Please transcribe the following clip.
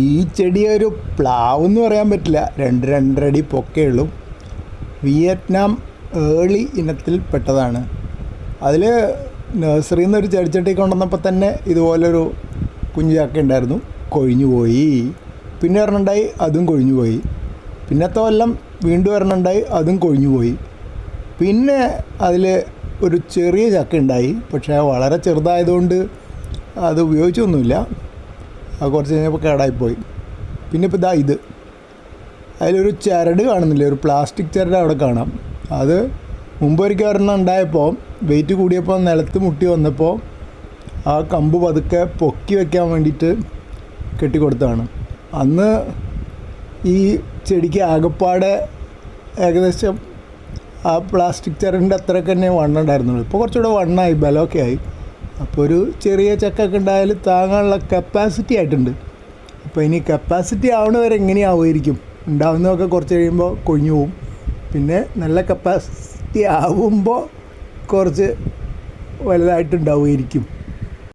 ഈ ചെടി ഒരു പ്ലാവ് എന്ന് പറയാൻ പറ്റില്ല, 2-2.5 അടി പൊക്കേ വിയറ്റ്നാം ഏർലി ഇനത്തിൽ പെട്ടതാണ്. അതിൽ നഴ്സറിയിൽ നിന്ന് ഒരു ചെടിച്ചട്ടി കൊണ്ടുവന്നപ്പോൾ തന്നെ ഇതുപോലൊരു കുഞ്ഞു ചക്ക ഉണ്ടായിരുന്നു, കൊഴിഞ്ഞു പോയി. പിന്നെ ഒരെണ്ണമുണ്ടായി, അതും കൊഴിഞ്ഞു പോയി. പിന്നത്തെ കൊല്ലം വീണ്ടും ഒരെണ്ണമുണ്ടായി, അതും കൊഴിഞ്ഞു പോയി. പിന്നെ അതിൽ ഒരു ചെറിയ ചക്ക ഉണ്ടായി, പക്ഷേ വളരെ ചെറുതായതുകൊണ്ട് അത് ഉപയോഗിച്ചൊന്നുമില്ല. അത് കുറച്ച് കഴിഞ്ഞപ്പോൾ കേടായിപ്പോയി. പിന്നെ ഇപ്പോൾ ഇതാ ഇത്, അതിലൊരു ചരട് കാണുന്നില്ല, ഒരു പ്ലാസ്റ്റിക് ചരട് അവിടെ കാണാം. അത് മുമ്പൊരിക്കൽ ഒരെണ്ണം ഉണ്ടായപ്പോൾ വെയിറ്റ് കൂടിയപ്പോൾ നിലത്ത് മുട്ടി വന്നപ്പോൾ ആ കമ്പ് പതുക്കെ പൊക്കി വയ്ക്കാൻ വേണ്ടിയിട്ട് കെട്ടിക്കൊടുത്തതാണ്. അന്ന് ഈ ചെടിക്ക് ആകെപ്പാടെ ഏകദേശം ആ പ്ലാസ്റ്റിക് ചരടിൻ്റെ അത്രയൊക്കെ തന്നെ വണ്ണം ഉണ്ടായിരുന്നുള്ളൂ. ഇപ്പോൾ കുറച്ചുകൂടെ വണ്ണമായി, ബലമൊക്കെ ആയി. അപ്പോൾ ഒരു ചെറിയ ചക്കൊക്കെ ഉണ്ടായാൽ താങ്ങാനുള്ള കപ്പാസിറ്റി ആയിട്ടുണ്ട്. അപ്പോൾ ഇനി കപ്പാസിറ്റി ആവണവരെ എങ്ങനെയാവുമായിരിക്കും, ഉണ്ടാവുന്നതൊക്കെ കുറച്ച് കഴിയുമ്പോൾ കൊഴിഞ്ഞു പോവും. പിന്നെ നല്ല കപ്പാസിറ്റി ആവുമ്പോൾ കുറച്ച് വലുതായിട്ടുണ്ടാവുമായിരിക്കും.